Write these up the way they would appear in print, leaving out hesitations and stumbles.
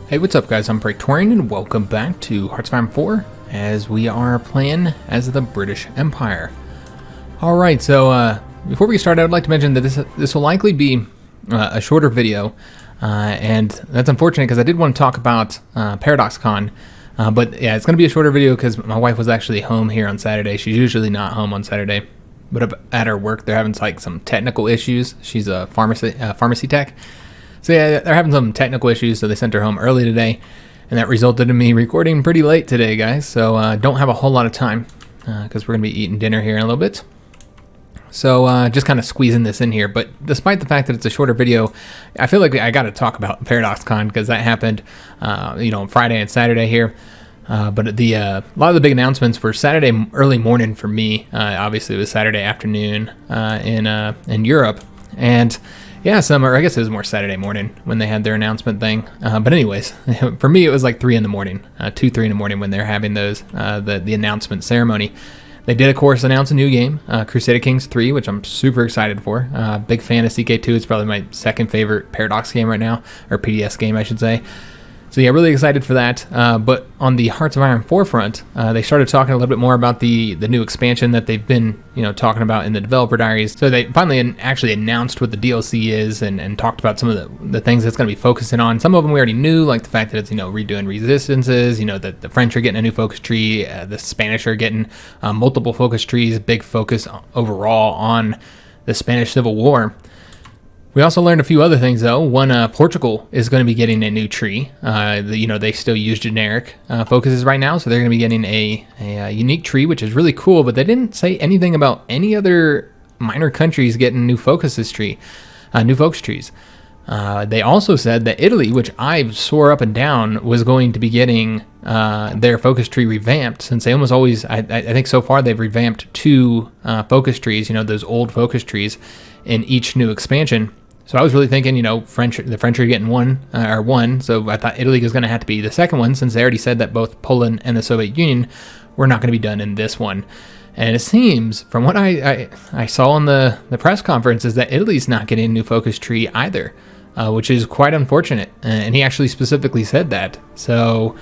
Hey, what's up guys? I'm Praetorian and welcome back to HOI4 as we are playing as the British Empire. Alright, so before we get started, I would like to mention that this will likely be a shorter video, and that's unfortunate because I did want to talk about ParadoxCon, but yeah, it's going to be a shorter video because my wife was actually home here on Saturday. She's usually not home on Saturday, but at her work they're having like some technical issues. She's a pharmacy tech. So yeah, they're having some technical issues, so they sent her home early today, and that resulted in me recording pretty late today, guys. So don't have a whole lot of time because we're going to be eating dinner here in a little bit. So just kind of squeezing this in here. But despite the fact that it's a shorter video, I feel like I got to talk about ParadoxCon because that happened, on Friday and Saturday here. But a lot of the big announcements were Saturday early morning for me. Obviously, it was Saturday afternoon in Europe, and yeah, I guess it was more Saturday morning when they had their announcement thing. But anyways, for me, it was like 3 in the morning, 2, 3 in the morning when they're having those, the announcement ceremony. They did, of course, announce a new game, Crusader Kings 3, which I'm super excited for. Big fan of CK2. It's probably my second favorite Paradox game right now, or PDS game, I should say. So yeah, really excited for that. But on the Hearts of Iron 4 front, they started talking a little bit more about the new expansion that they've been talking about in the developer diaries. So they finally actually announced what the DLC is and talked about some of the things that's going to be focusing on. Some of them we already knew, like the fact that it's redoing resistances, that the French are getting a new focus tree, the Spanish are getting multiple focus trees, big focus overall on the Spanish Civil War. We also learned a few other things, though. One, Portugal is going to be getting a new tree. They still use generic focuses right now, so they're going to be getting a unique tree, which is really cool, but they didn't say anything about any other minor countries getting new focus trees. They also said that Italy, which I swore up and down, was going to be getting their focus tree revamped, since they almost always, I think so far they've revamped 2 focus trees, those old focus trees in each new expansion. So I was really thinking, the French are getting one, so I thought Italy was going to have to be the second one, since they already said that both Poland and the Soviet Union were not going to be done in this one. And it seems, from what I saw in the press conference, is that Italy's not getting a new focus tree either, which is quite unfortunate. And he actually specifically said that. So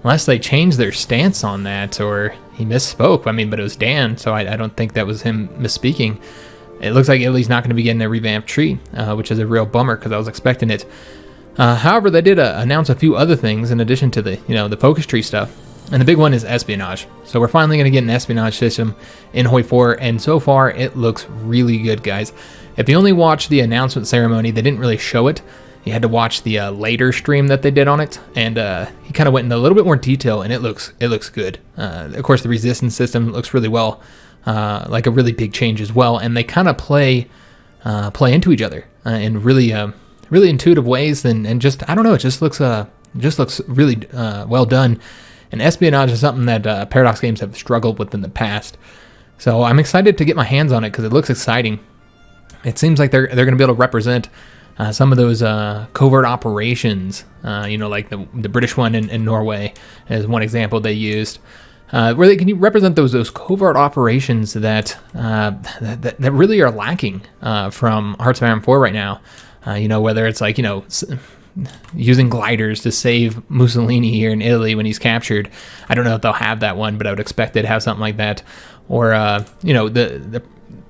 unless they changed their stance on that, or he misspoke, but it was Dan, so I don't think that was him misspeaking. It looks like Italy's not going to be getting a revamped tree, which is a real bummer because I was expecting it. However, they did announce a few other things in addition to the focus tree stuff, and the big one is espionage. So we're finally going to get an espionage system in HOI4, and so far it looks really good, guys. If you only watch the announcement ceremony, they didn't really show it. You had to watch the later stream that they did on it, and he kind of went into a little bit more detail, and it looks good. Of course, the resistance system looks really well. Like a really big change as well, and they kind of play into each other in really intuitive ways, and just I don't know, it just looks really well done. And espionage is something that Paradox games have struggled with in the past, so I'm excited to get my hands on it because it looks exciting. It seems like they're going to be able to represent some of those covert operations, like the British one in Norway as one example they used. Where they can represent those covert operations that really are lacking from Hearts of Iron 4 right now. Whether it's like using gliders to save Mussolini here in Italy when he's captured. I don't know if they'll have that one, but I would expect it to have something like that. Or the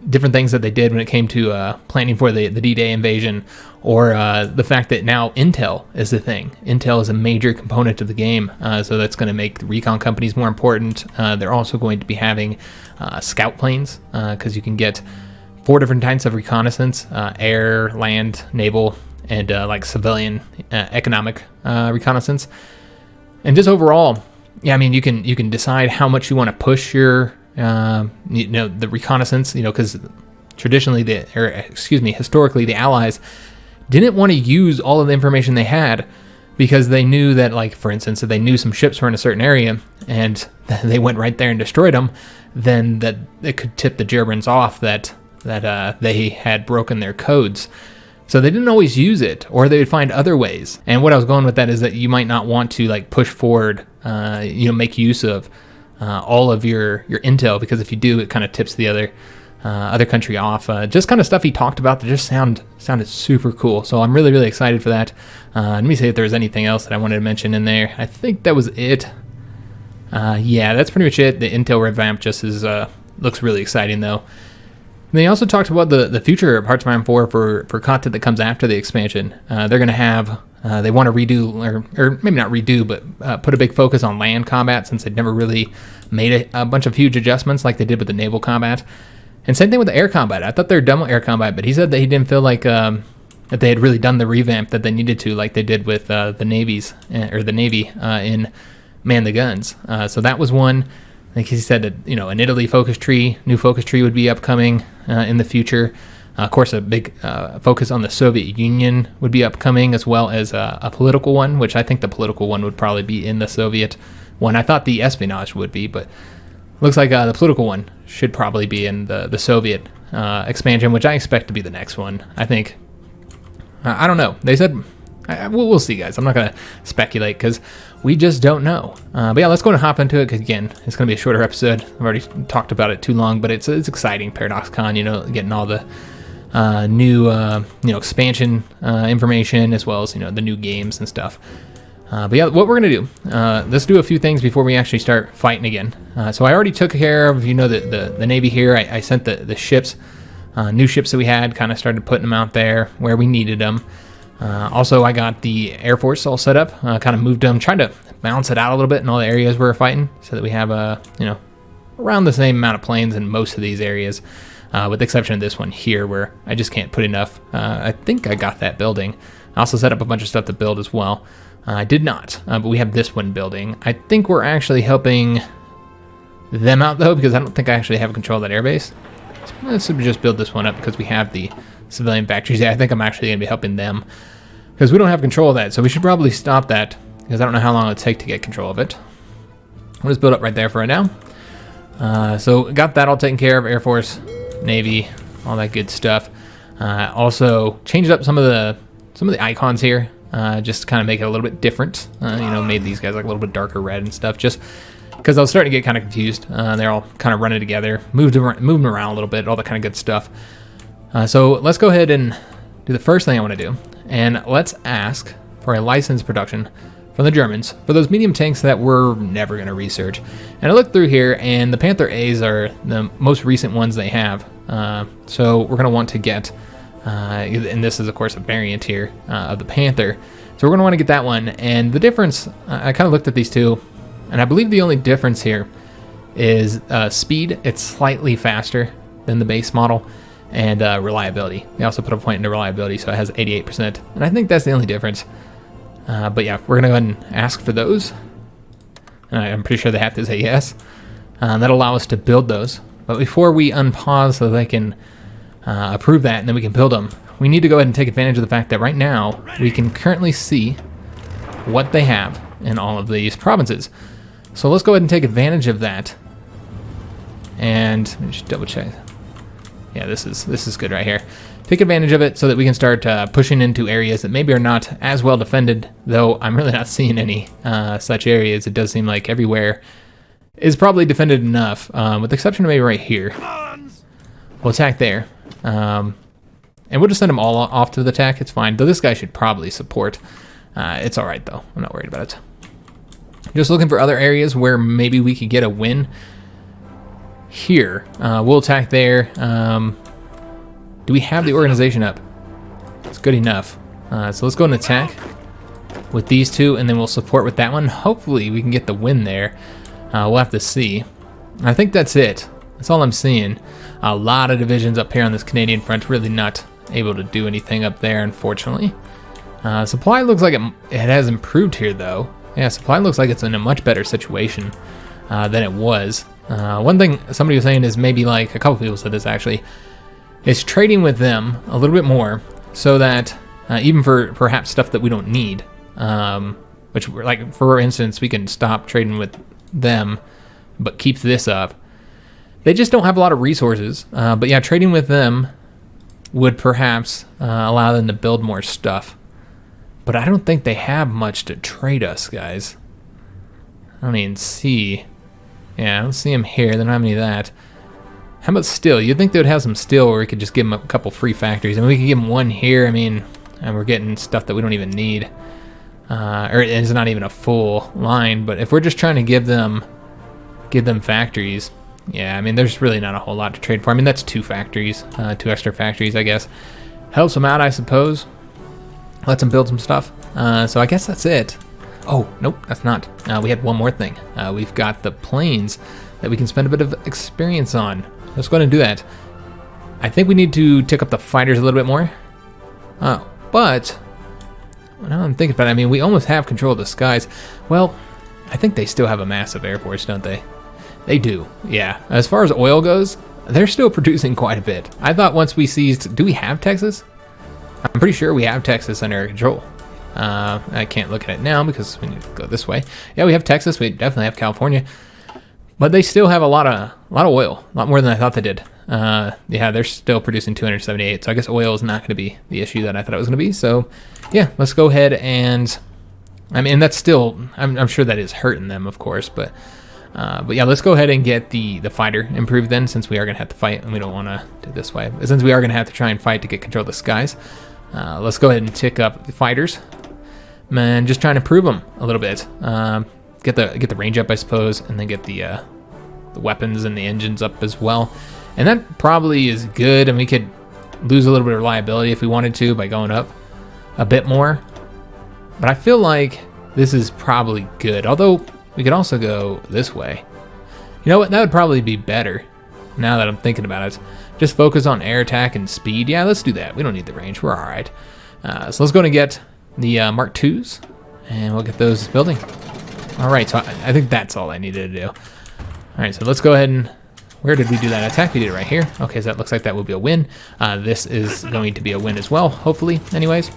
different things that they did when it came to planning for the D-Day invasion, or the fact that now Intel is the thing. Intel is a major component of the game, so that's going to make the recon companies more important. They're also going to be having scout planes, because you can get 4 different types of reconnaissance, air, land, naval, and like civilian economic reconnaissance. And just overall, yeah, you can decide how much you want to push your the reconnaissance, because traditionally historically the Allies didn't want to use all of the information they had, because they knew that, like, for instance, if they knew some ships were in a certain area and they went right there and destroyed them, then that it could tip the Germans off that they had broken their codes. So they didn't always use it, or they would find other ways. And what I was going with that is that you might not want to push forward, make use of all of your intel, because if you do, it kind of tips the other other country off. Just kind of stuff he talked about that just sounded super cool. So I'm really, really excited for that. Let me see if there was anything else that I wanted to mention in there. I think that was it. Yeah, that's pretty much it. The Intel revamp just is looks really exciting, though. And they also talked about the future of Hearts of Iron 4 for content that comes after the expansion. They're going to have, they want to redo, or maybe not redo, but put a big focus on land combat, since they've never really made a bunch of huge adjustments like they did with the naval combat. And same thing with the air combat. I thought they were done with air combat, but he said that he didn't feel like that they had really done the revamp that they needed to, like they did with the Navies, or the Navy in Man the Guns. So that was one. I think he said that, you know, an Italy focus tree, new focus tree would be upcoming in the future. Of course, a big focus on the Soviet Union would be upcoming, as well as a political one, which I think the political one would probably be in the Soviet one. I thought the espionage would be, but looks like the political one should probably be in the Soviet expansion, which I expect to be the next one. I think. I don't know. They said, we'll see, guys. I'm not going to speculate because we just don't know. But yeah, let's go and hop into it because, again, it's going to be a shorter episode. I've already talked about it too long, but it's exciting. ParadoxCon, you know, getting all the new, you know, expansion information, as well as, you know, the new games and stuff. But yeah, what we're going to do, let's do a few things before we actually start fighting again. So I already took care of, you know, the Navy here. I sent the ships, new ships that we had, kind of started putting them out there where we needed them. Also, I got the Air Force all set up, kind of moved them, tried to balance it out a little bit in all the areas we were fighting, so that we have, you know, around the same amount of planes in most of these areas, with the exception of this one here, where I just can't put enough. I think I got that building. I also set up a bunch of stuff to build as well. I did not, but we have this one building. I think we're actually helping them out, though, because I don't think I actually have control of that airbase. So let's just build this one up because we have the civilian factories. Yeah, I think I'm actually going to be helping them because we don't have control of that. So we should probably stop that because I don't know how long it'll take to get control of it. We'll just build up right there for right now. So got that all taken care of. Air Force, Navy, all that good stuff. Also changed up some of the icons here, just to kind of make it a little bit different. You know, made these guys like a little bit darker red and stuff, just because I was starting to get kind of confused. They're all kind of running together, moving around a little bit, all that kind of good stuff. So let's go ahead and do the first thing I want to do, and let's ask for a licensed production from the Germans for those medium tanks that we're never going to research. And I looked through here, and the Panther A's are the most recent ones they have. So we're going to want to get, and this is of course a variant here of the Panther. So we're going to want to get that one. And the difference, I kind of looked at these two, and I believe the only difference here is speed. It's slightly faster than the base model, and reliability. They also put a point into reliability, so it has 88%. And I think that's the only difference. But yeah, we're going to go ahead and ask for those. And I'm pretty sure they have to say yes. That'll allow us to build those. But before we unpause so they can approve that and then we can build them, we need to go ahead and take advantage of the fact that right now we can currently see what they have in all of these provinces. So let's go ahead and take advantage of that. And let me just double check. Yeah, this is good right here. Take advantage of it so that we can start pushing into areas that maybe are not as well defended, though I'm really not seeing any such areas. It does seem like everywhere is probably defended enough, with the exception of maybe right here. We'll attack there. And we'll just send them all off to the attack. It's fine, though this guy should probably support. It's all right, though. I'm not worried about it. Just looking for other areas where maybe we could get a win. Here, we'll attack there. Do we have the organization up? It's good enough. So let's go and attack with these two, and then we'll support with that one. Hopefully we can get the win there. We'll have to see. I think that's it. That's all I'm seeing. A lot of divisions up here on this Canadian front. Really not able to do anything up there, unfortunately. Supply looks like it has improved here, though. Yeah, supply looks like it's in a much better situation than it was. One thing somebody was saying is maybe, like a couple people said this actually, is trading with them a little bit more so that even for perhaps stuff that we don't need, which, like, for instance, we can stop trading with them but keep this up. They just don't have a lot of resources, but yeah, trading with them would perhaps allow them to build more stuff. But I don't think they have much to trade us, guys. I don't even see. Yeah, I don't see them here. They don't have any of that. How about steel? You'd think they would have some steel where we could just give them a couple free factories. I mean, we could give them one here. I mean, and we're getting stuff that we don't even need. Or it's not even a full line. But if we're just trying to give them factories, yeah, I mean, there's really not a whole lot to trade for. I mean, that's 2 factories, 2 extra factories, I guess. Helps them out, I suppose. Lets them build some stuff. So I guess that's it. Oh, nope, that's not. We had one more thing. We've got the planes that we can spend a bit of experience on. Let's go ahead and do that. I think we need to tick up the fighters a little bit more. But now I'm thinking about it, I mean, we almost have control of the skies. Well, I think they still have a massive air force, don't they? They do, yeah. As far as oil goes, they're still producing quite a bit. I thought once we seized... Do we have Texas? I'm pretty sure we have Texas under control. I can't look at it now because we need to go this way. Yeah, we have Texas. We definitely have California. But they still have a lot of oil. A lot more than I thought they did. Yeah, they're still producing 278. So I guess oil is not going to be the issue that I thought it was going to be. So yeah, let's go ahead and... I mean, that's still... I'm sure that is hurting them, of course. But yeah, let's go ahead and get the fighter improved then, since we are going to have to fight. And we don't want to do it this way. But since we are going to have to try and fight to get control of the skies, let's go ahead and tick up the fighters. Man, just trying to prove them a little bit. Get the range up, I suppose, and then get the weapons and the engines up as well. And that probably is good, and we could lose a little bit of reliability if we wanted to by going up a bit more. But I feel like this is probably good, although we could also go this way. You know what? That would probably be better now that I'm thinking about it. Just focus on air attack and speed. Yeah, let's do that. We don't need the range. We're all right. So let's go and get the Mark IIs, and we'll get those building. All right, so I think that's all I needed to do. All right, so let's go ahead and... Where did we do that attack? We did it right here. Okay, so that looks like that will be a win. This is going to be a win as well, hopefully, anyways.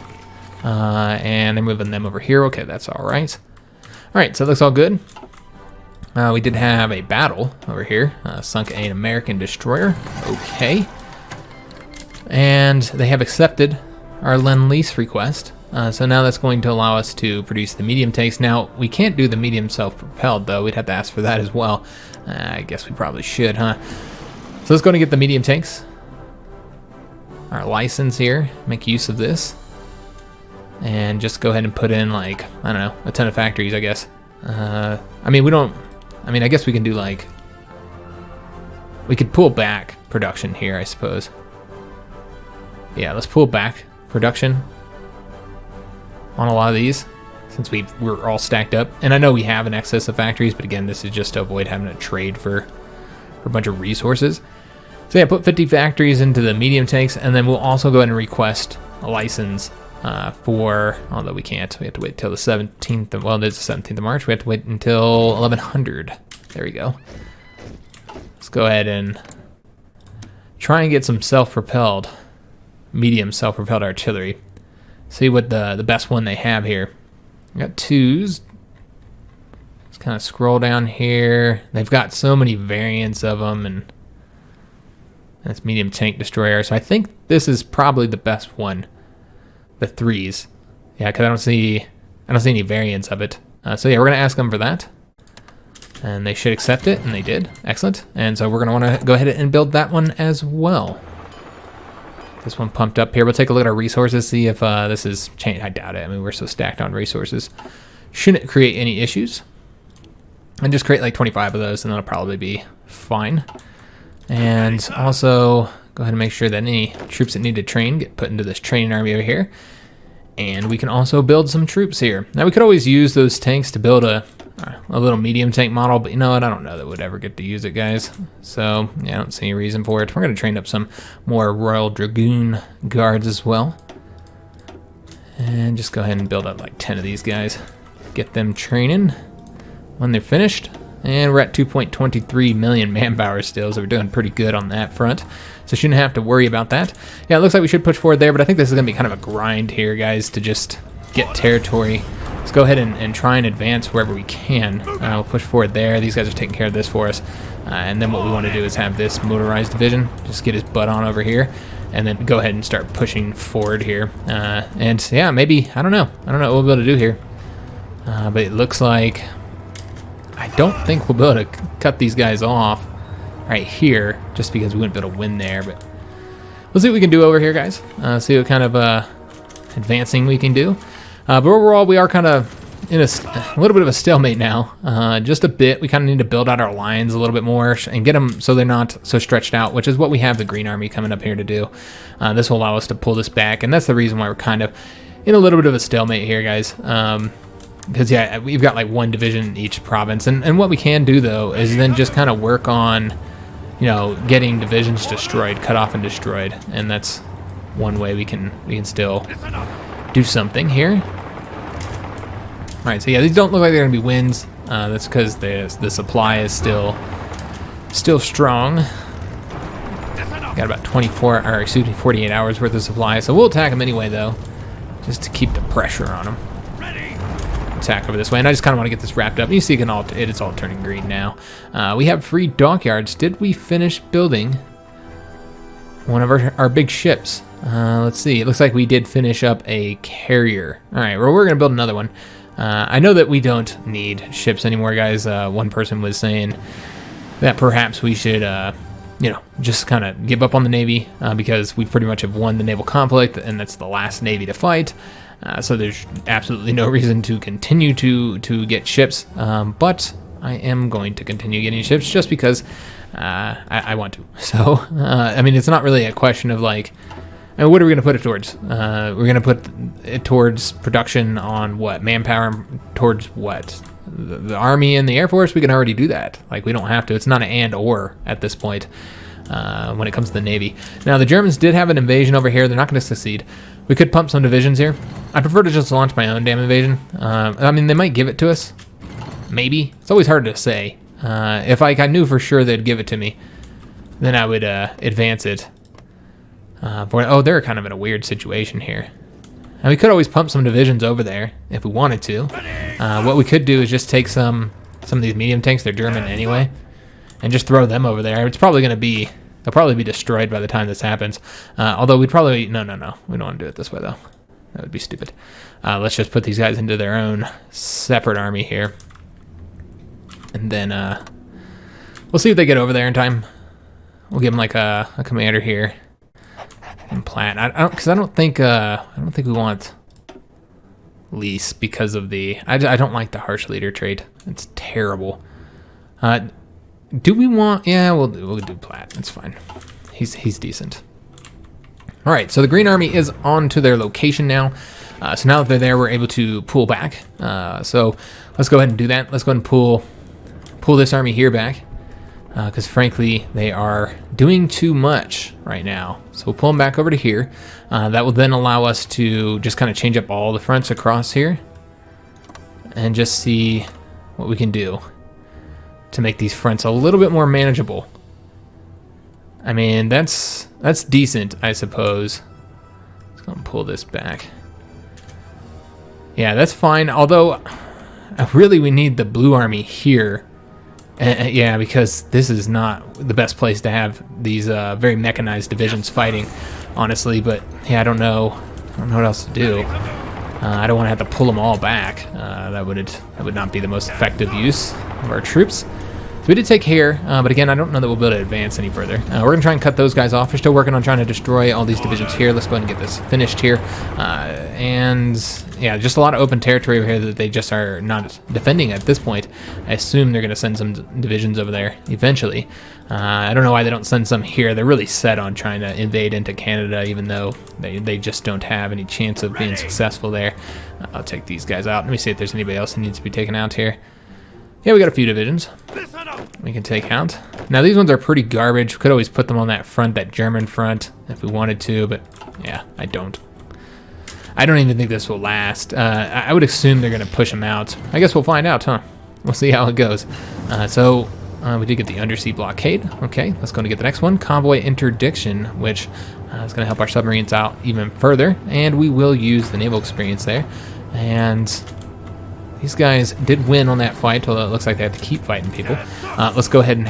And I'm moving them over here. Okay, that's all right. All right, so it looks all good. We did have a battle over here. Sunk an American destroyer. Okay. And they have accepted our Lend-Lease request. So now that's going to allow us to produce the medium tanks. Now, we can't do the medium self-propelled, though. We'd have to ask for that as well. I guess we probably should, huh? So let's go and get the medium tanks. Our license here. Make use of this. And just go ahead and put in, like, I don't know, a ton of factories, I guess. I mean, we don't... I mean, I guess we can do, like... We could pull back production here, I suppose. Yeah, let's pull back production on a lot of these, since we're all stacked up. And I know we have an excess of factories, but again, this is just to avoid having to trade for a bunch of resources. So yeah, put 50 factories into the medium tanks, and then we'll also go ahead and request a license for, although we can't, we have to wait till the 17th of, well, it's the 17th of March, we have to wait until 1100. There we go. Let's go ahead and try and get some self-propelled, medium self-propelled artillery. See what the best one they have here. We got 2s. Let's kind of scroll down here. They've got so many variants of them, and that's medium tank destroyer. So I think this is probably the best one. The 3s. Yeah, because I don't see any variants of it. So yeah, we're gonna ask them for that, and they should accept it, and they did. Excellent. And so we're gonna want to go ahead and build that one as well. This one pumped up here. We'll take a look at our resources, see if this is changed. I doubt it. I mean, we're so stacked on resources. Shouldn't create any issues. And just create like 25 of those, and that'll probably be fine. And also go ahead and make sure that any troops that need to train get put into this training army over here. And we can also build some troops here. Now we could always use those tanks to build a little medium tank model, but you know what? I don't know that we'd ever get to use it, guys. So yeah, I don't see any reason for it. We're going to train up some more Royal Dragoon guards as well. And just go ahead and build up like 10 of these guys. Get them training when they're finished. And we're at 2.23 million manpower still, so we're doing pretty good on that front. So shouldn't have to worry about that. Yeah, it looks like we should push forward there, but I think this is going to be kind of a grind here, guys, to just get territory. Let's go ahead and try and advance wherever we can. We'll push forward there. These guys are taking care of this for us. And then what we want to do is have this motorized division just get his butt on over here, and then go ahead and start pushing forward here. And yeah, maybe, I don't know what we'll be able to do here. But it looks like I don't think we'll be able to cut these guys off right here, just because we wouldn't be able to win there. But we'll see what we can do over here, guys. See what kind of advancing we can do. But overall, we are kind of in a little bit of a stalemate now. Just a bit. We kind of need to build out our lines a little bit more and get them so they're not so stretched out, which is what we have the Green Army coming up here to do. This will allow us to pull this back, and that's the reason why we're kind of in a little bit of a stalemate here, guys. Because, yeah, we've got like one division in each province. And what we can do, though, is then just kind of work on, you know, getting divisions destroyed, cut off and destroyed. And that's one way we can still do something here. All right, so yeah, these don't look like they're gonna be wins. That's because the supply is still strong. Got about 48 hours worth of supply. So we'll attack them anyway, though, just to keep the pressure on them. Attack over this way, and I just kind of want to get this wrapped up. You see, it's all turning green now. We have free dockyards. Did we finish building one of our big ships? Let's see. It looks like we did finish up a carrier. All right, well, we're gonna build another one. I know that we don't need ships anymore, guys. One person was saying that perhaps we should, you know, just kind of give up on the Navy because we pretty much have won the naval conflict, and that's the last Navy to fight. So there's absolutely no reason to continue to get ships, but I am going to continue getting ships just because I want to. So, I mean, it's not really a question of like, I mean, what are we going to put it towards? We're going to put it towards production on what? Manpower towards what? The Army and the Air Force? We can already do that. Like, we don't have to. It's not an and or at this point when it comes to the Navy. Now, the Germans did have an invasion over here. They're not going to succeed. We could pump some divisions here. I prefer to just launch my own damn invasion. I mean, they might give it to us. Maybe. It's always hard to say. If I knew for sure they'd give it to me, then I would advance it. Oh, they're kind of in a weird situation here. And we could always pump some divisions over there if we wanted to. What we could do is just take some of these medium tanks. They're German anyway, and just throw them over there. It's probably going to be... They'll probably be destroyed by the time this happens. Although we'd probably... No. We don't want to do it this way, though. That would be stupid. Let's just put these guys into their own separate army here. And then we'll see if they get over there in time. We'll give them like a commander here. And Platt. I don't think we want Lease because of the... I don't like the harsh leader trait. It's terrible. Do we want... Yeah, we'll do Platt. It's fine. He's decent. All right, so the Green Army is on to their location now. So now that they're there, we're able to pull back. So let's go ahead and do that. Let's go ahead and pull this army here back. Because frankly, they are doing too much right now. So we'll pull them back over to here. That will then allow us to just kind of change up all the fronts across here. And just see what we can do to make these fronts a little bit more manageable. I mean, that's decent, I suppose. Let's go and pull this back. Yeah, that's fine. Although, really, we need the blue army here. Yeah, because this is not the best place to have these very mechanized divisions fighting, honestly. But yeah, I don't know what else to do. I don't want to have to pull them all back. That would not be the most effective use of our troops. So we did take here, but again, I don't know that we'll be able to advance any further. We're going to try and cut those guys off. We're still working on trying to destroy all these divisions here. Let's go ahead and get this finished here. And yeah, just a lot of open territory over here that they just are not defending at this point. I assume they're going to send some divisions over there eventually. I don't know why they don't send some here. They're really set on trying to invade into Canada, even though they just don't have any chance of being successful there. I'll take these guys out. Let me see if there's anybody else that needs to be taken out here. Yeah, we got a few divisions we can take out. Now, these ones are pretty garbage. We could always put them on that front, that German front, if we wanted to, but yeah, I don't even think this will last. I would assume they're going to push them out. I guess we'll find out, huh? We'll see how it goes. So we did get the undersea blockade. Okay, let's go and get the next one. Convoy interdiction, which is going to help our submarines out even further, and we will use the naval experience there. And these guys did win on that fight, although it looks like they have to keep fighting people. Let's go ahead and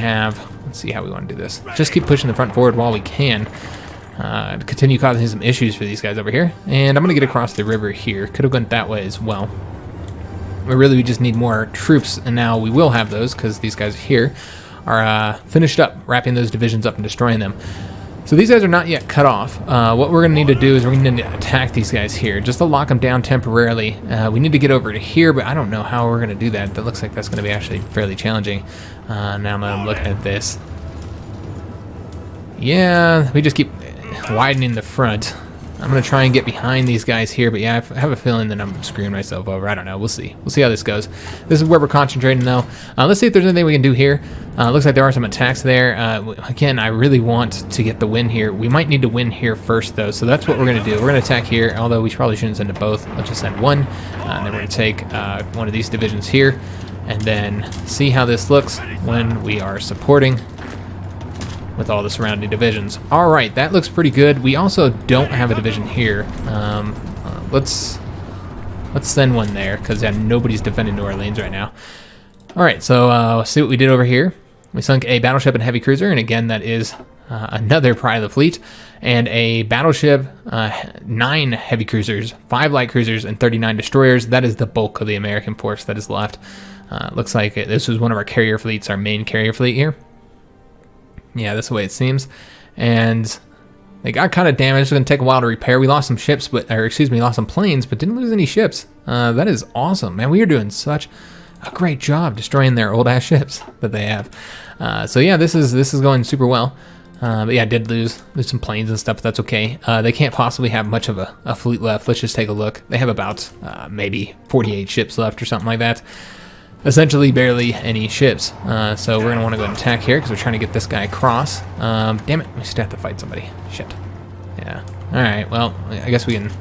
let's see how we want to do this. Just keep pushing the front forward while we can. Continue causing some issues for these guys over here. And I'm going to get across the river here. Could have gone that way as well. But really, we just need more troops, and now we will have those because these guys here are finished up, wrapping those divisions up and destroying them. So these guys are not yet cut off. What we're going to need to do is we're going to need to attack these guys here, just to lock them down temporarily. We need to get over to here, but I don't know how we're going to do that. That looks like that's going to be actually fairly challenging. Now I'm looking at this. Yeah, we just keep widening the front. I'm going to try and get behind these guys here, but yeah, I have a feeling that I'm screwing myself over. I don't know. We'll see. We'll see how this goes. This is where we're concentrating, though. Let's see if there's anything we can do here. Looks like there are some attacks there. Again, I really want to get the win here. We might need to win here first, though, so that's what we're going to do. We're going to attack here, although we probably shouldn't send to both. Let's just send one, and then we're going to take one of these divisions here, and then see how this looks when we are supporting with all the surrounding divisions. All right, that looks pretty good. We also don't have a division here. Let's send one there, because nobody's defending New Orleans right now. All right, so let's see what we did over here. We sunk a battleship and heavy cruiser, and again, that is another pride of the fleet, and a battleship, 9 heavy cruisers, 5 light cruisers, and 39 destroyers. That is the bulk of the American force that is left. Looks like this was one of our carrier fleets, our main carrier fleet here. Yeah, that's the way it seems. And they got kind of damaged. It's going to take a while to repair. We lost some ships, we lost some planes, but didn't lose any ships. That is awesome, man. We are doing such a great job destroying their old-ass ships that they have. So yeah, this is going super well. But yeah, I did lose some planes and stuff, but that's okay. They can't possibly have much of a fleet left. Let's just take a look. They have about maybe 48 ships left or something like that. Essentially barely any ships. So we're going to want to go and attack here because we're trying to get this guy across. Damn it, we still have to fight somebody. Shit. Yeah. Alright, well, I guess we can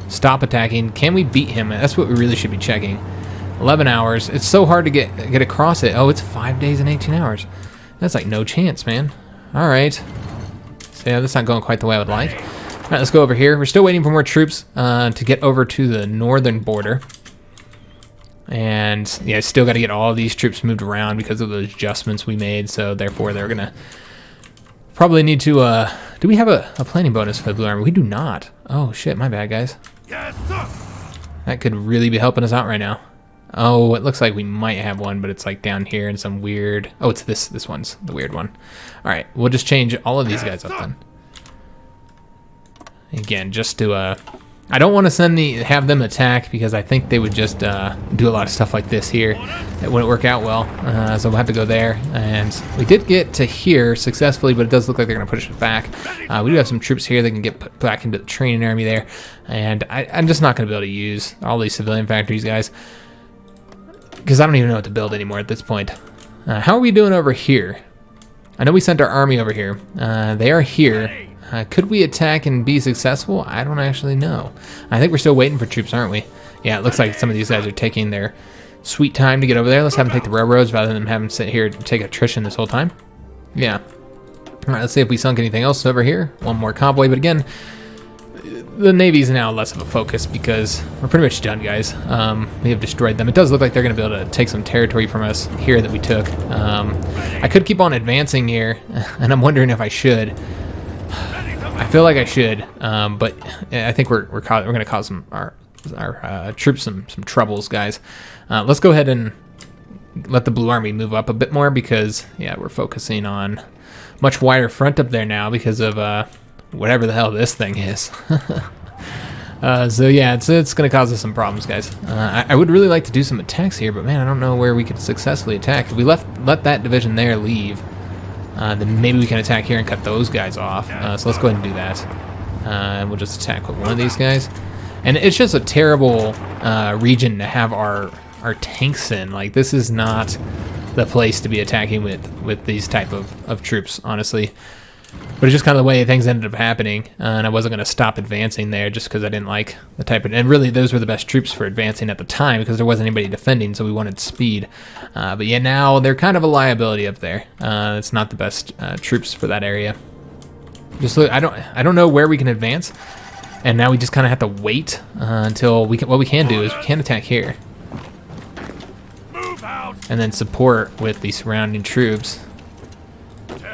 stop attacking. Can we beat him? That's what we really should be checking. 11 hours. It's so hard to get across it. Oh, it's 5 days and 18 hours. That's like no chance, man. Alright. So yeah, that's not going quite the way I would like. Alright, let's go over here. We're still waiting for more troops to get over to the northern border. And yeah, still got to get all of these troops moved around because of those adjustments we made. So therefore, they're gonna probably need to. Do we have a planning bonus for the Blue Army? We do not. Oh shit, my bad, guys. Yes, sir. That could really be helping us out right now. Oh, it looks like we might have one, but it's like down here in some weird. Oh, it's this one's the weird one. All right, we'll just change all of these guys up then. Again, just to I don't want to have them attack because I think they would just do a lot of stuff like this here. It wouldn't work out well, so we'll have to go there. And we did get to here successfully, but it does look like they're going to push us back. We do have some troops here that can get put back into the training army there. And I'm just not going to be able to use all these civilian factories, guys, because I don't even know what to build anymore at this point. How are we doing over here? I know we sent our army over here. They are here. Could we attack and be successful? I don't actually know. I think we're still waiting for troops, aren't we? Yeah, it looks like some of these guys are taking their sweet time to get over there. Let's have them take the railroads rather than have them sit here and take attrition this whole time. Yeah. All right, let's see if we sunk anything else over here. One more convoy, but again, the Navy's now less of a focus because we're pretty much done, guys. We have destroyed them. It does look like they're going to be able to take some territory from us here that we took. I could keep on advancing here, and I'm wondering if I should. I feel like I should, but I think we're going to cause our troops some troubles, guys. Let's go ahead and let the Blue Army move up a bit more because, yeah, we're focusing on much wider front up there now because of whatever the hell this thing is. So yeah, it's going to cause us some problems, guys. I would really like to do some attacks here, but man, I don't know where we could successfully attack. If we let that division there leave, then maybe we can attack here and cut those guys off. So let's go ahead and do that. And we'll just attack with one of these guys. And it's just a terrible region to have our tanks in. Like, this is not the place to be attacking with these type of troops, honestly. But it's just kind of the way things ended up happening. And I wasn't going to stop advancing there just because I didn't like the type of... And really, those were the best troops for advancing at the time because there wasn't anybody defending, so we wanted speed. But yeah, now they're kind of a liability up there. It's not the best troops for that area. Just look, I don't know where we can advance. And now we just kind of have to wait until we can... What we can do is we can attack here. Move out. And then support with the surrounding troops.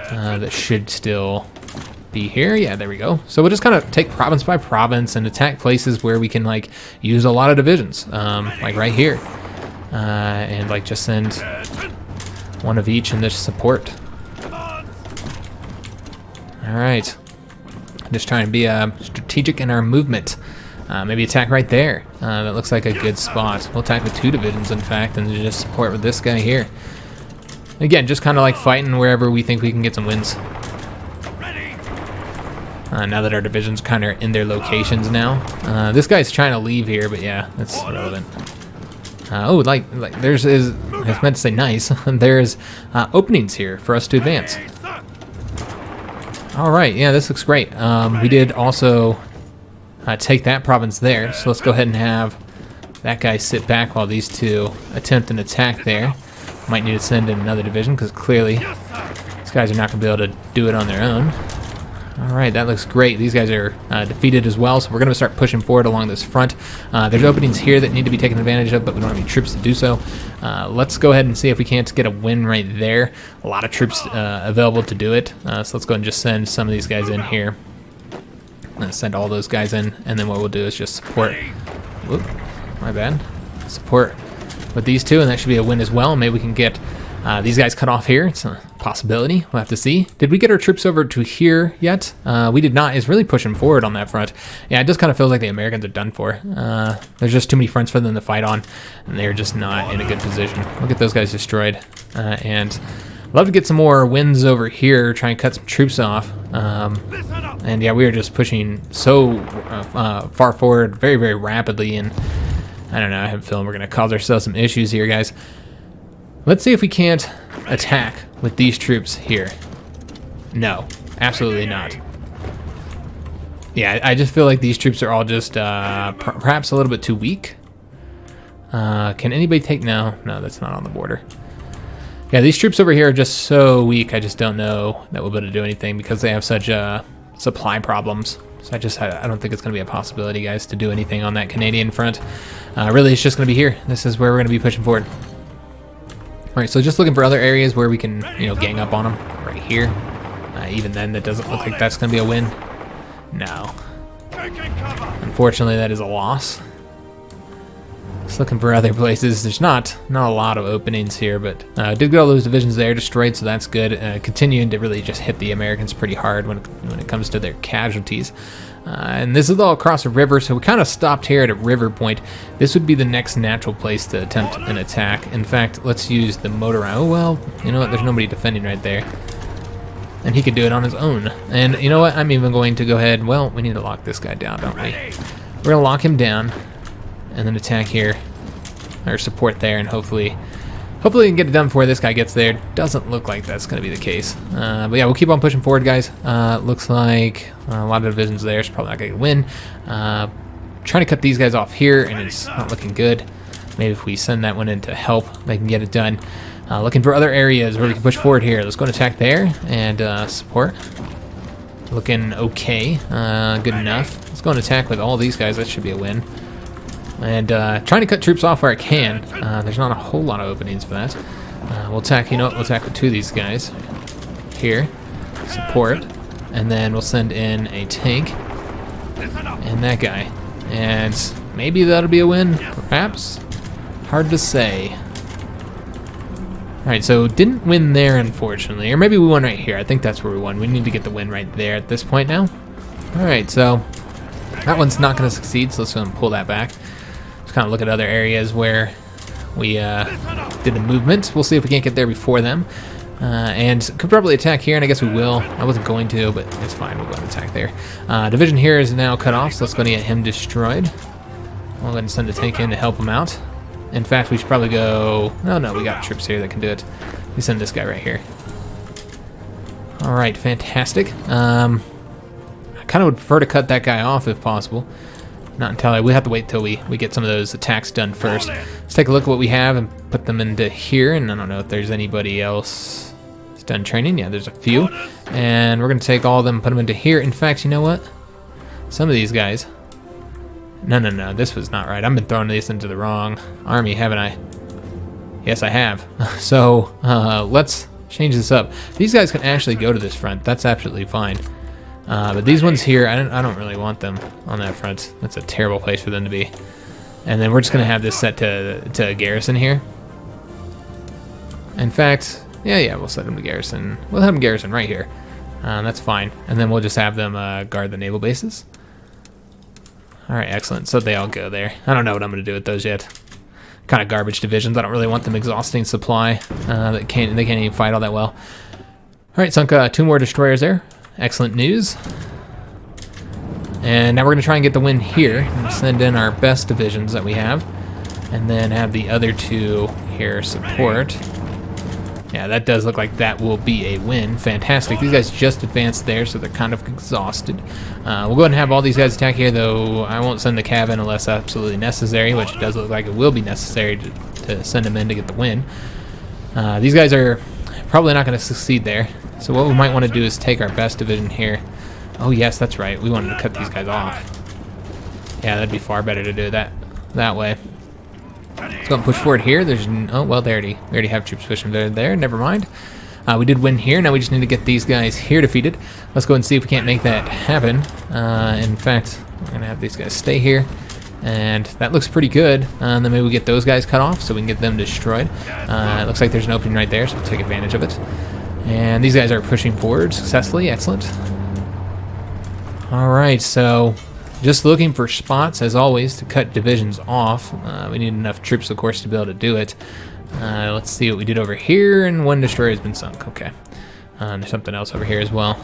That should still be here. Yeah, there we go. So we'll just kind of take province by province and attack places where we can like use a lot of divisions, like right here, and like just send One of each in this support. Alright. Just trying to be strategic in our movement. Maybe attack right there. That looks like a good spot. We'll attack with 2 divisions, in fact, and just support with this guy here. Again, just kind of like fighting wherever we think we can get some wins. Now that our divisions kind of in their locations now. This guy's trying to leave here, but yeah, that's irrelevant. Oh, like there's I was meant to say nice. There's openings here for us to advance. All right, yeah, this looks great. We did also take that province there, so let's go ahead and have that guy sit back while these 2 attempt an attack there. Might need to send in another division because clearly these guys are not going to be able to do it on their own. All right, that looks great. These guys are defeated as well, so we're going to start pushing forward along this front. There's openings here that need to be taken advantage of, but we don't have any troops to do so. Let's go ahead and see if we can't get a win right there. A lot of troops available to do it, so let's go ahead and just send some of these guys in here. Send all those guys in, and then what we'll do is just support. Whoop, my bad. Support with these 2, and that should be a win as well. Maybe we can get these guys cut off here. It's a possibility. We'll have to see. Did we get our troops over to here yet? We did not. It's really pushing forward on that front. Yeah, it just kind of feels like the Americans are done for. There's just too many fronts for them to fight on, and they're just not in a good position. We'll get those guys destroyed. And I'd love to get some more wins over here, try and cut some troops off. And yeah, we are just pushing so far forward very, very rapidly, and I don't know, I have a feeling we're going to cause ourselves some issues here, guys. Let's see if we can't attack with these troops here. No, absolutely not. Yeah, I just feel like these troops are all just perhaps a little bit too weak. Can anybody take... No, that's not on the border. Yeah, these troops over here are just so weak, I just don't know that we'll be able to do anything because they have such supply problems. So I don't think it's going to be a possibility, guys, to do anything on that Canadian front. Really, it's just going to be here. This is where we're going to be pushing forward. All right, so just looking for other areas where we can, gang up on them. Right here. Even then, that doesn't look like that's going to be a win. No. Unfortunately, that is a loss. Just looking for other places. There's not a lot of openings here, but did get all those divisions there destroyed, so that's good. Continuing to really just hit the Americans pretty hard when it comes to their casualties. And this is all across a river, so we kind of stopped here at a river point. This would be the next natural place to attempt an attack. In fact, let's use the motor. Oh, well, you know what? There's nobody defending right there. And he could do it on his own. And you know what? I'm even going to go ahead. Well, we need to lock this guy down, don't we? We're going to lock him down and then attack here, or support there, and hopefully we can get it done before this guy gets there. Doesn't look like that's going to be the case. But yeah, we'll keep on pushing forward, guys. Looks like a lot of divisions there. It's probably not going to win. Trying to cut these guys off here, and it's not looking good. Maybe if we send that one in to help, they can get it done. Looking for other areas where we can push forward here. Let's go and attack there and support. Looking okay. Good enough. Let's go and attack with all these guys. That should be a win. And trying to cut troops off where I can. There's not a whole lot of openings for that. We'll attack, we'll attack with 2 of these guys. Here. Support. And then we'll send in a tank. And that guy. And maybe that'll be a win. Perhaps. Hard to say. Alright, so didn't win there, unfortunately. Or maybe we won right here. I think that's where we won. We need to get the win right there at this point now. Alright, so that one's not going to succeed, so let's go and pull that back. Kind of look at other areas where we did the movement. We'll see if we can't get there before them. And could probably attack here, and I guess we will. I wasn't going to, but it's fine. We'll go and attack there. Division here is now cut off, so let's go and get him destroyed. We'll go ahead and send a tank in to help him out. In fact, we should probably go... No, we got troops here that can do it. We send this guy right here. All right, fantastic. I kind of would prefer to cut that guy off if possible. Not entirely. We have to wait till we get some of those attacks done first. Let's take a look at what we have and put them into here. And I don't know if there's anybody else that's done training. Yeah, there's a few. And we're going to take all of them and put them into here. In fact, you know what? Some of these guys... No. This was not right. I've been throwing these into the wrong army, haven't I? Yes, I have. So let's change this up. These guys can actually go to this front. That's absolutely fine. But these ones here, I don't really want them on that front. That's a terrible place for them to be. And then we're just going to have this set to garrison here. In fact, Yeah, we'll send them to garrison. We'll have them garrison right here. That's fine. And then we'll just have them guard the naval bases. All right, excellent. So they all go there. I don't know what I'm going to do with those yet. Kind of garbage divisions. I don't really want them exhausting supply. They can't even fight all that well. All right, sunk 2 more destroyers there. Excellent news. And now we're going to try and get the win here. Send in our best divisions that we have. And then have the other 2 here support. Yeah, that does look like that will be a win. Fantastic. These guys just advanced there, so they're kind of exhausted. We'll go ahead and have all these guys attack here, though I won't send the cav in unless absolutely necessary, which it does look like it will be necessary to send them in to get the win. These guys are probably not going to succeed there. So what we might want to do is take our best division here. Oh, yes, that's right. We wanted to cut these guys off. Yeah, that'd be far better to do that way. Let's go and push forward here. Oh, well, we already have troops pushing there. Never mind. We did win here. Now we just need to get these guys here defeated. Let's go and see if we can't make that happen. In fact, we're going to have these guys stay here. And that looks pretty good. And then maybe we get those guys cut off so we can get them destroyed. It looks like there's an opening right there, so we'll take advantage of it. And these guys are pushing forward successfully. Excellent. All right, so just looking for spots, as always, to cut divisions off. We need enough troops, of course, to be able to do it. Let's see what we did over here, and 1 destroyer has been sunk. Okay. There's something else over here as well.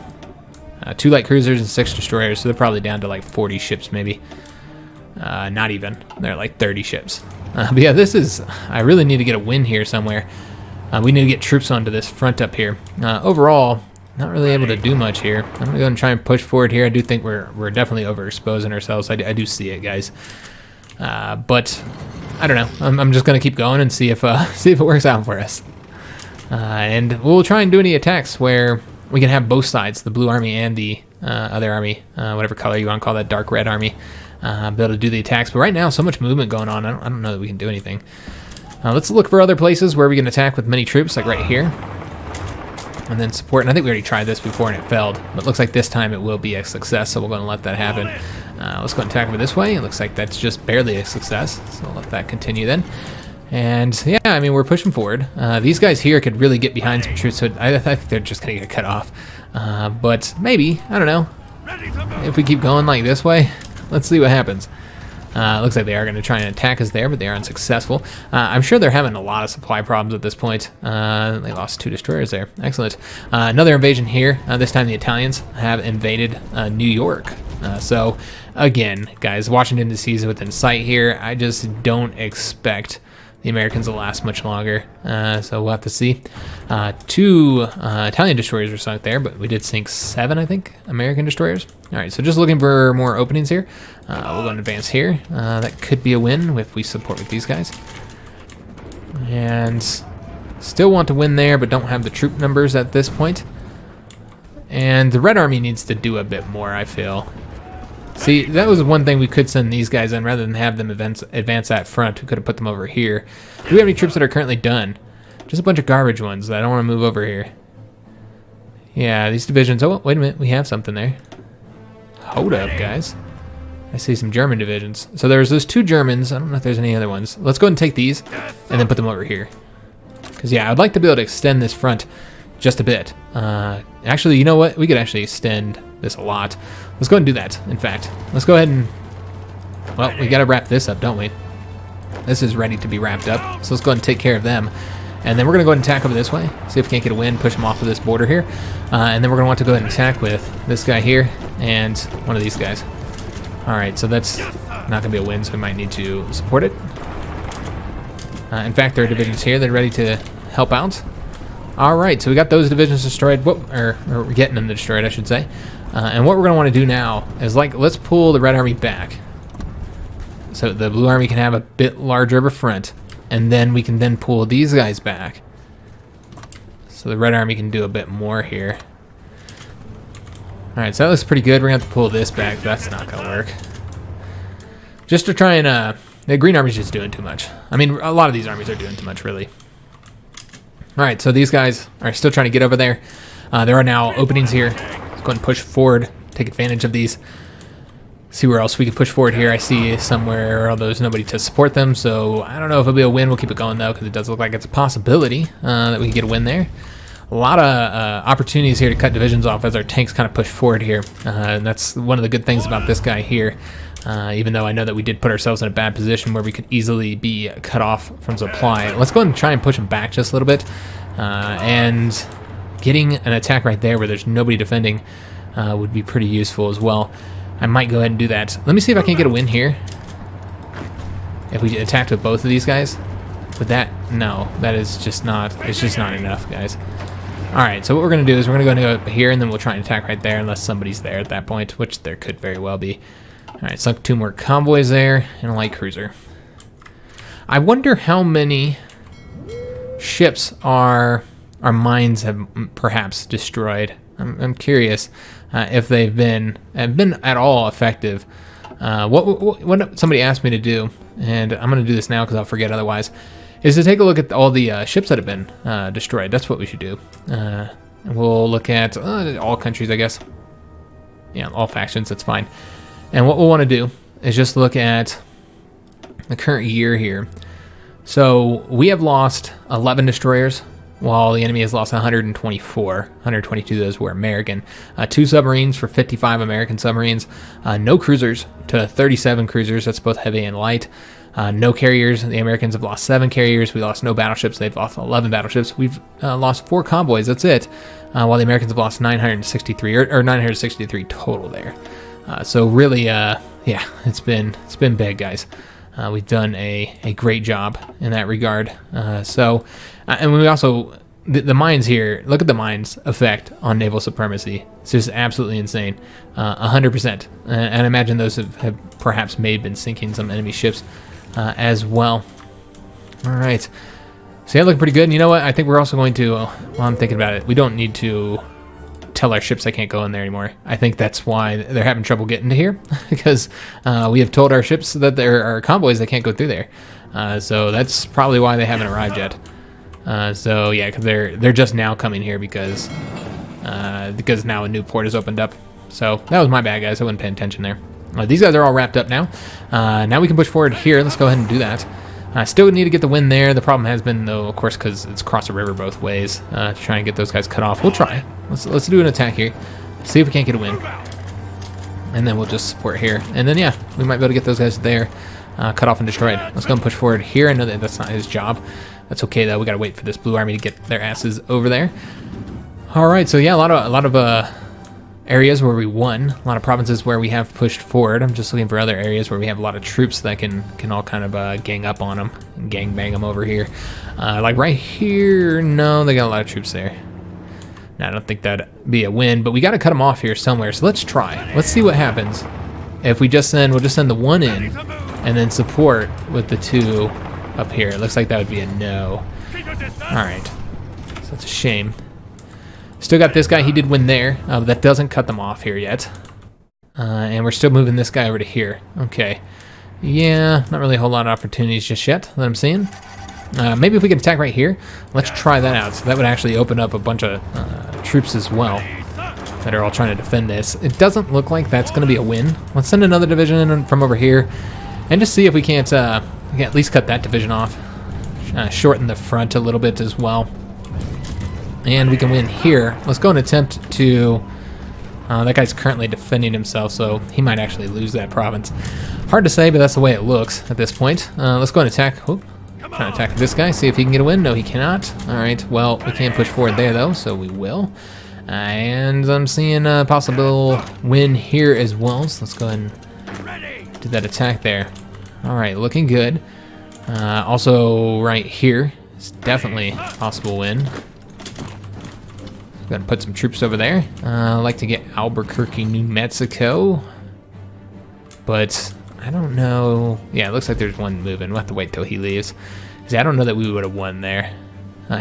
2 light cruisers and 6 destroyers, so they're probably down to like 40 ships, maybe. Not even. They're like 30 ships. But yeah, I really need to get a win here somewhere. We need to get troops onto this front up here. Overall, not really able to do much here. I'm going to go and try and push forward here. I do think we're definitely overexposing ourselves. I do see it, guys. But I don't know. I'm just going to keep going and see if it works out for us. And we'll try and do any attacks where we can have both sides, the blue army and the other army, whatever color you want to call that, dark red army, be able to do the attacks. But right now, so much movement going on, I don't know that we can do anything. Let's look for other places where we can attack with many troops, like right here. And then support, and I think we already tried this before and it failed, but it looks like this time it will be a success, so we're going to let that happen. Let's go and attack over this way. It looks like that's just barely a success, so we'll let that continue then. And yeah, I mean, we're pushing forward. These guys here could really get behind some troops, so I think they're just going to get cut off. But maybe, I don't know, if we keep going like this way, let's see what happens. Looks like they are going to try and attack us there, but they are unsuccessful. I'm sure they're having a lot of supply problems at this point. They lost 2 destroyers there. Excellent. Another invasion here. This time the Italians have invaded New York. So, again, guys, Washington D.C. is within sight here. I just don't expect the Americans will last much longer, so we'll have to see. 2 Italian destroyers were sunk there, but we did sink 7, I think, American destroyers. All right, so just looking for more openings here. We'll go and advance here. That could be a win if we support with these guys. And still want to win there, but don't have the troop numbers at this point. And the Red Army needs to do a bit more, I feel. See, that was one thing we could send these guys in rather than have them advance that front. We could have put them over here. Do we have any troops that are currently done? Just a bunch of garbage ones that I don't want to move over here. Yeah, these divisions. Oh, wait a minute. We have something there. Hold up, guys. I see some German divisions. So there's those 2 Germans. I don't know if there's any other ones. Let's go ahead and take these and then put them over here. Because, yeah, I'd like to be able to extend this front just a bit. Actually, you know what? We could actually extend this a lot. Let's go ahead and do that, in fact. Let's go ahead and... Well, we got to wrap this up, don't we? This is ready to be wrapped up. So let's go ahead and take care of them. And then we're going to go ahead and attack over this way. See if we can't get a win, push them off of this border here. And then we're going to want to go ahead and attack with this guy here and one of these guys. All right, so that's not going to be a win, so we might need to support it. In fact, there are divisions here that are ready to help out. All right, so we got those divisions destroyed. Or we're getting them destroyed, I should say. And what we're going to want to do now is, let's pull the Red Army back. So the Blue Army can have a bit larger of a front. And then we can then pull these guys back. So the Red Army can do a bit more here. Alright, so that looks pretty good. We're going to have to pull this back. But that's not going to work. Just to try and... the Green Army's just doing too much. I mean, a lot of these armies are doing too much, really. Alright, so these guys are still trying to get over there. There are now openings here. Let's go ahead and push forward. Take advantage of these. See where else we can push forward here. I see somewhere there's nobody to support them, so I don't know if it'll be a win. We'll keep it going though, because it does look like it's a possibility that we can get a win there. A lot of opportunities here to cut divisions off as our tanks kind of push forward here, and that's one of the good things about this guy here. Even though I know that we did put ourselves in a bad position where we could easily be cut off from supply. Let's go ahead and try and push him back just a little bit, and getting an attack right there where there's nobody defending would be pretty useful as well. I might go ahead and do that. Let me see if I can get a win here. If we attacked with both of these guys. With that, no, that is just not, it's just not enough, guys. Alright, so what we're going to do is we're going to go up here, and then we'll try and attack right there unless somebody's there at that point, which there could very well be. Alright, sunk 2 more convoys there, and a light cruiser. I wonder how many ships our mines have perhaps destroyed. I'm curious if they've been at all effective. What somebody asked me to do, and I'm going to do this now because I'll forget otherwise, is to take a look at all the ships that have been destroyed. That's what we should do. We'll look at all countries, I guess. Yeah, all factions, that's fine. And what we'll want to do is just look at the current year here. So we have lost 11 destroyers, while the enemy has lost 124. 122 of those were American. 2 submarines for 55 American submarines. No cruisers to 37 cruisers. That's both heavy and light. No carriers. The Americans have lost 7 carriers. We lost no battleships. They've lost 11 battleships. We've lost 4 convoys. That's it. While the Americans have lost 963 or 963 total there. So really, yeah, it's been big, guys. We've done a great job in that regard. And we also, the mines here, look at the mines' effect on naval supremacy. It's just absolutely insane. 100%. And I imagine those have perhaps been sinking some enemy ships as well. All right. So yeah, looking pretty good. And you know what? I think we're also going to, while I'm thinking about it, we don't need to tell our ships they can't go in there anymore. I think that's why they're having trouble getting to here, because we have told our ships that there are convoys that can't go through there. So that's probably why they haven't arrived yet. So yeah, because they're just now coming here because now a new port has opened up. So that was my bad, guys. I wasn't paying attention there. These guys are all wrapped up now. Now we can push forward here. Let's go ahead and do that. Still need to get the win there. The problem has been, though, of course, because it's across the river both ways, to try and get those guys cut off. We'll try. Let's do an attack here. See if we can't get a win. And then we'll just support here. And then, yeah, we might be able to get those guys there, cut off and destroyed. Let's go and push forward here. I know that that's not his job. That's okay, though. We got to wait for this blue army to get their asses over there. All right, so, yeah, a lot of areas where we won, a lot of provinces where we have pushed forward. I'm just looking for other areas where we have a lot of troops that can all kind of gang up on them and gang bang them over here. Like right here, no, they got a lot of troops there. No, I don't think that'd be a win, but we got to cut them off here somewhere. So let's try. Let's see what happens if we'll just send the 1 in and then support with the 2 up here. It looks like that would be a no. All right, so that's a shame. Still got this guy. He did win there, but that doesn't cut them off here yet. And we're still moving this guy over to here. Okay. Yeah, not really a whole lot of opportunities just yet that I'm seeing. Maybe if we can attack right here, let's try that out. So that would actually open up a bunch of troops as well that are all trying to defend this. It doesn't look like that's going to be a win. Let's send another division in from over here and just see if we can't at least cut that division off. Shorten the front a little bit as well. And we can win here. Let's go and attempt to... that guy's currently defending himself, so he might actually lose that province. Hard to say, but that's the way it looks at this point. Let's go and attack. Trying to attack this guy, see if he can get a win. No, he cannot. All right, well, we can't push forward there, though, so we will. And I'm seeing a possible win here as well, so let's go ahead and do that attack there. All right, looking good. Also, right here is definitely a possible win. Gonna put some troops over there. I'd like to get Albuquerque, New Mexico, but I don't know. Yeah, it looks like there's one moving. We'll have to wait till he leaves, because I don't know that we would have won there.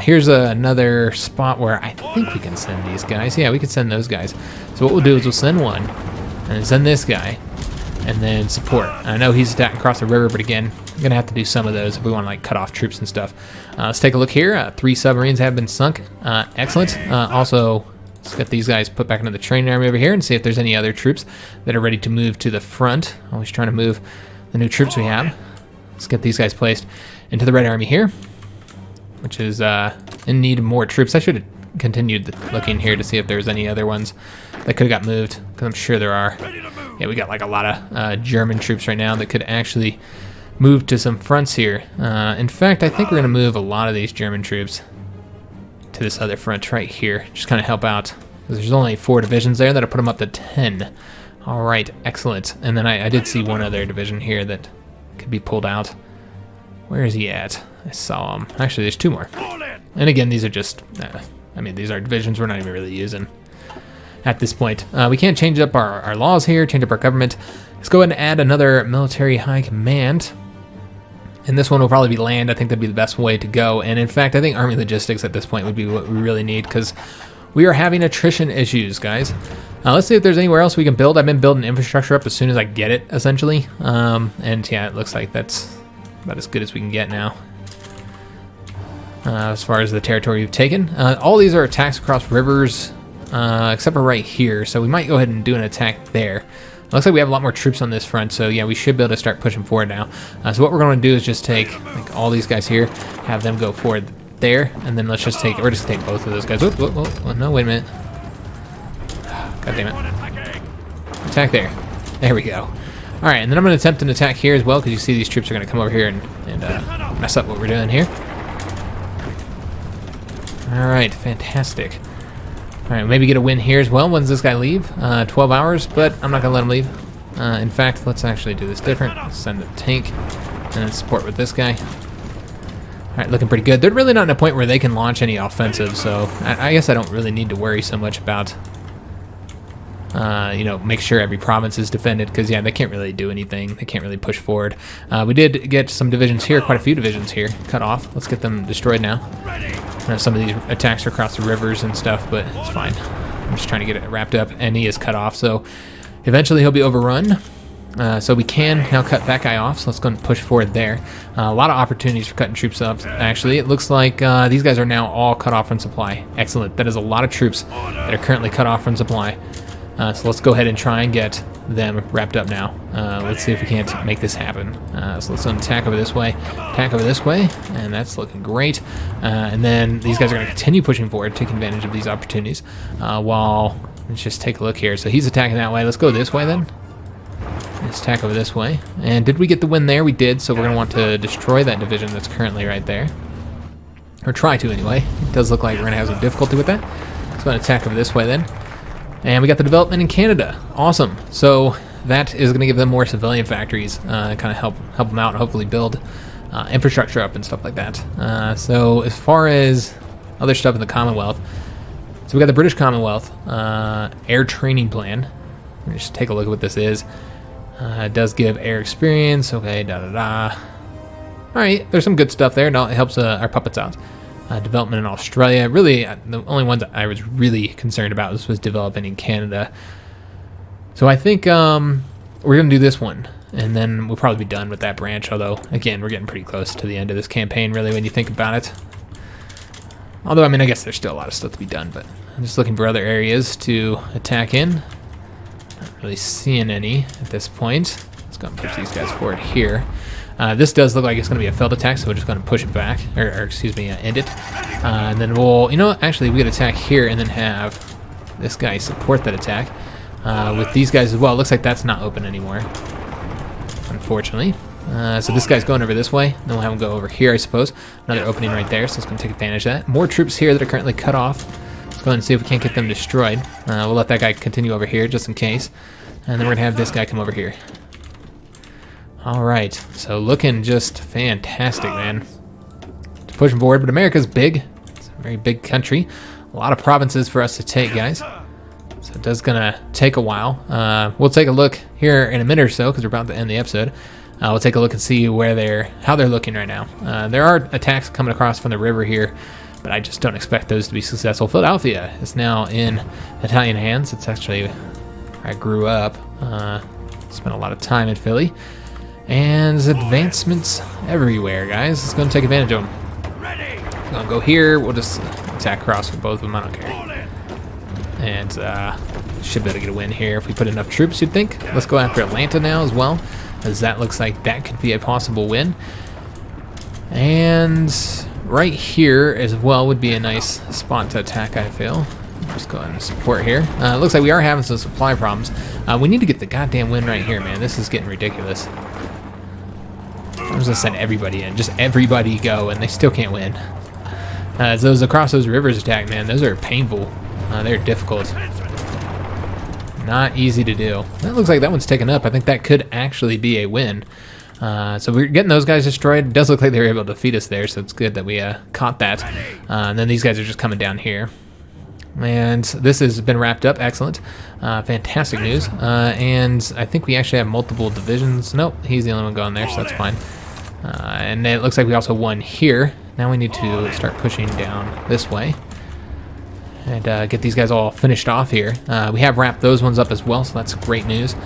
Here's another spot where I think we can send these guys. Yeah, we can send those guys. So what we'll do is we'll send one, and then send this guy, and then support. I know he's attacking across the river, but again, I'm gonna have to do some of those if we want to like cut off troops and stuff. Let's take a look here. 3 submarines have been sunk. Excellent. Also, Let's get these guys put back into the training army over here and see if there's any other troops that are ready to move to the front. Always trying to move the new troops we have. Let's get these guys placed into the Red Army here, which is in need of more troops. I should have continued looking here to see if there's any other ones that could have got moved, because I'm sure there are. Yeah, we got like a lot of German troops right now that could actually move to some fronts here. In fact, I think we're going to move a lot of these German troops to this other front right here. Just kind of help out, because there's only 4 divisions there. That'll put them up to 10. All right, excellent. And then I did see one other division here that could be pulled out. Where is he at? I saw him. Actually, there's 2 more. And again, these are just, I mean, these are divisions we're not even really using at this point. We can't change up our laws here, change up our government. Let's go ahead and add another military high command. And this one will probably be land. I think that'd be the best way to go. And in fact, I think army logistics at this point would be what we really need, because we are having attrition issues, guys. Let's see if there's anywhere else we can build. I've been building infrastructure up as soon as I get it, essentially. And yeah, it looks like that's about as good as we can get now. As far as the territory we've taken. All these are attacks across rivers, except for right here. So we might go ahead and do an attack there. Looks like we have a lot more troops on this front, so yeah, we should be able to start pushing forward now. So what we're going to do is just take like all these guys here, have them go forward there, and then let's just take, we're just take both of those guys. Whoa, no, wait a minute. God damn it. Attack there. There we go. All right, and then I'm going to attempt an attack here as well, because you see these troops are going to come over here and mess up what we're doing here. All right, fantastic. All right, maybe get a win here as well. When does this guy leave? 12 hours, but I'm not going to let him leave. In fact, let's actually do this different. Let's send a tank and then support with this guy. All right, looking pretty good. They're really not in a point where they can launch any offensive, so I guess I don't really need to worry so much about, you know, make sure every province is defended, because, yeah, they can't really do anything. They can't really push forward. We did get some divisions here, quite a few divisions here, cut off. Let's get them destroyed now. Some of these attacks are across the rivers and stuff, but it's fine. I'm just trying to get it wrapped up, and he is cut off, so eventually he'll be overrun. So we can now cut that guy off, so let's go and push forward there. A lot of opportunities for cutting troops up, actually. It looks like these guys are now all cut off from supply. Excellent. That is a lot of troops that are currently cut off from supply. So let's go ahead and try and get them wrapped up now. Let's see if we can't make this happen. So let's attack over this way, and that's looking great. And then these guys are going to continue pushing forward, taking advantage of these opportunities. While, let's just take a look here. So he's attacking that way. Let's go this way then. Let's attack over this way. And did we get the win there? We did, so we're going to want to destroy that division that's currently right there. Or try to, anyway. It does look like we're going to have some difficulty with that. Let's go and attack over this way then. And we got the development in Canada. Awesome. So that is going to give them more civilian factories, kind of help them out and hopefully build infrastructure up and stuff like that. So as far as other stuff in the Commonwealth, so we got the British Commonwealth air training plan. Let me just take a look at what this is. It does give air experience. Okay, All right, there's some good stuff there. No, it helps our puppets out. Development in Australia. Really, the only ones I was really concerned about was developing in Canada. So I think we're going to do this one, and then we'll probably be done with that branch, although, again, we're getting pretty close to the end of this campaign, really, when you think about it. Although, I mean, I guess there's still a lot of stuff to be done, but I'm just looking for other areas to attack in. Not really seeing any at this point. Let's go and push these guys forward here. This does look like it's going to be a failed attack, so we're just going to push it back, or excuse me, end it. And then we'll, you know what, actually we could attack here and then have this guy support that attack with these guys as well. It looks like that's not open anymore, unfortunately. So this guy's going over this way, then we'll have him go over here, I suppose. Another opening right there, so it's going to take advantage of that. More troops here that are currently cut off. Let's go ahead and see if we can't get them destroyed. We'll let that guy continue over here just in case. And then we're going to have this guy come over here. All right, so looking just fantastic, man. It's pushing forward, but America's big. It's a very big country. A lot of provinces for us to take, guys. So it does gonna take a while. We'll take a look here in a minute or so, because we're about to end the episode. We'll take a look and see how they're looking right now. There are attacks coming across from the river here, but I just don't expect those to be successful. Philadelphia is now in Italian hands. It's actually where I grew up. Spent a lot of time in Philly. And there's advancements everywhere, guys. Let's go and take advantage of them. We're gonna go here. We'll just attack across with both of them. I don't care. and should be able to get a win here if we put enough troops, you'd think. Let's go after Atlanta now as well, as that looks like that could be a possible win. And right here as well would be a nice spot to attack, I feel. Just go ahead and support here. It looks like we are having some supply problems. We need to get the goddamn win right here, man. This is getting ridiculous. I'm just gonna send everybody in. Just everybody go, and they still can't win. As those across those rivers attack, man, those are painful. They're difficult. Not easy to do. That looks like that one's taken up. I think that could actually be a win. So we're getting those guys destroyed. It does look like they were able to defeat us there, so it's good that we caught that. And then these guys are just coming down here. And this has been wrapped up. Excellent. Fantastic news. And I think we actually have multiple divisions. Nope, he's the only one going there, so that's fine. And it looks like we also won here. Now we need to start pushing down this way and get these guys all finished off here. We have wrapped those ones up as well, so that's great news.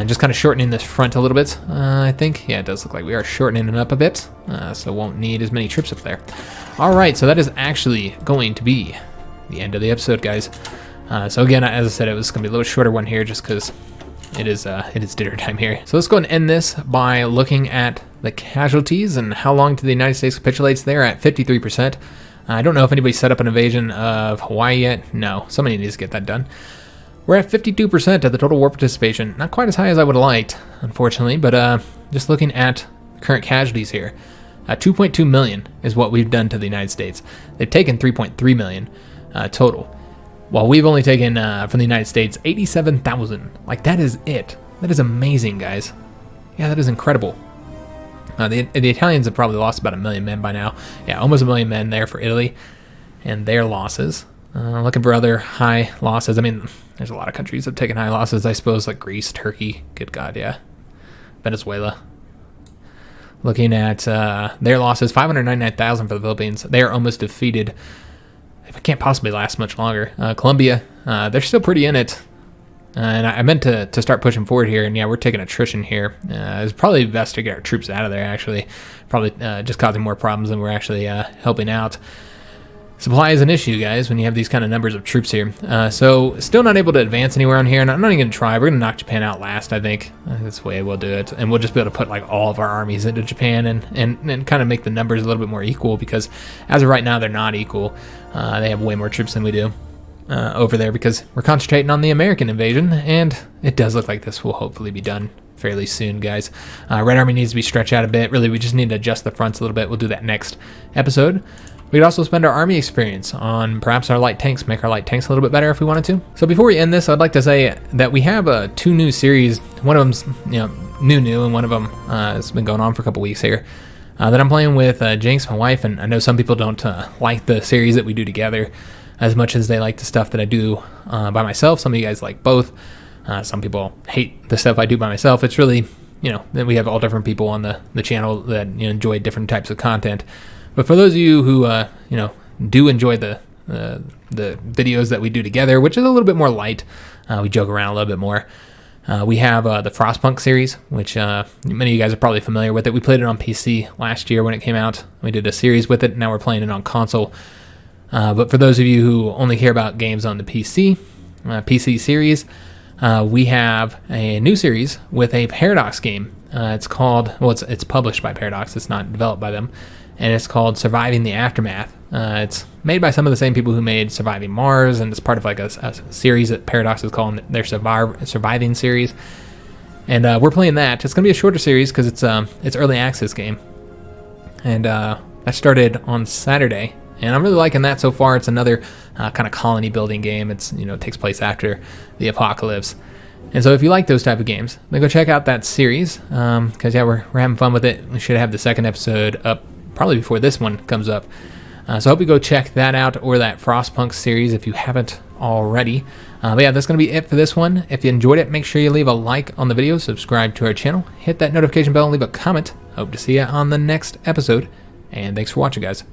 Just kind of shortening this front a little bit, I think. Yeah, it does look like we are shortening it up a bit, so won't need as many troops up there. All right, so that is actually going to be the end of the episode, guys. So again, as I said, it was going to be a little shorter one here just because it is dinner time here. So let's go and end this by looking at the casualties and how long till the United States capitulates. They're at 53%. I don't know if anybody set up an invasion of Hawaii yet. No, somebody needs to get that done. We're at 52% of the total war participation. Not quite as high as I would have liked, unfortunately, but just looking at current casualties here, 2.2 million is what we've done to the United States. They've taken 3.3 million total, while we've only taken from the United States 87,000. Like, that is it. That is amazing, guys. Yeah, that is incredible. The Italians have probably lost about 1 million men by now. Yeah, almost 1 million men there for Italy and their losses. Looking for other high losses. I mean, there's a lot of countries that have taken high losses, I suppose, like Greece, Turkey, good God, yeah. Venezuela. Looking at their losses, 599,000 for the Philippines. They are almost defeated. It can't possibly last much longer. Colombia, they're still pretty in it. And I meant to start pushing forward here, and yeah, we're taking attrition here. It's probably best to get our troops out of there, actually. Probably just causing more problems than we're actually helping out. Supply is an issue, guys, when you have these kind of numbers of troops here. So still not able to advance anywhere on here, and I'm not even going to try. We're going to knock Japan out last, I think. That's the way we'll do it. And we'll just be able to put like all of our armies into Japan and kind of make the numbers a little bit more equal, because as of right now, they're not equal. They have way more troops than we do over there, because we're concentrating on the American invasion, and it does look like this will hopefully be done fairly soon, guys. Red Army needs to be stretched out a bit. Really, we just need to adjust the fronts a little bit. We'll do that next episode. We could also spend our army experience on perhaps our light tanks, make our light tanks a little bit better if we wanted to. So before we end this, I'd like to say that we have 2 new series. One of them's new, and one of them has been going on for a couple weeks here. That I'm playing with HiJynx, my wife, and I know some people don't like the series that we do together as much as they like the stuff that I do by myself. Some of you guys like both. Some people hate the stuff I do by myself. It's really, that we have all different people on the channel that enjoy different types of content. But for those of you who do enjoy the videos that we do together, which is a little bit more light, we joke around a little bit more. We have the Frostpunk series, which many of you guys are probably familiar with it. We played it on PC last year when it came out. We did a series with it. Now we're playing it on console. But for those of you who only care about games on the PC series, we have a new series with a Paradox game. It's called, it's published by Paradox. It's not developed by them. And it's called Surviving the Aftermath. It's made by some of the same people who made Surviving Mars, and it's part of like a series that Paradox is calling their Surviving series. And we're playing that. It's going to be a shorter series because it's early access game. And that started on Saturday. And I'm really liking that so far. It's another kind of colony building game. It takes place after the apocalypse. And so if you like those type of games, then go check out that series. Because yeah, we're having fun with it. We should have the second episode up probably before this one comes up. So I hope you go check that out, or that Frostpunk series if you haven't already. But yeah, that's going to be it for this one. If you enjoyed it, make sure you leave a like on the video, subscribe to our channel, hit that notification bell, and leave a comment. Hope to see you on the next episode. And thanks for watching, guys.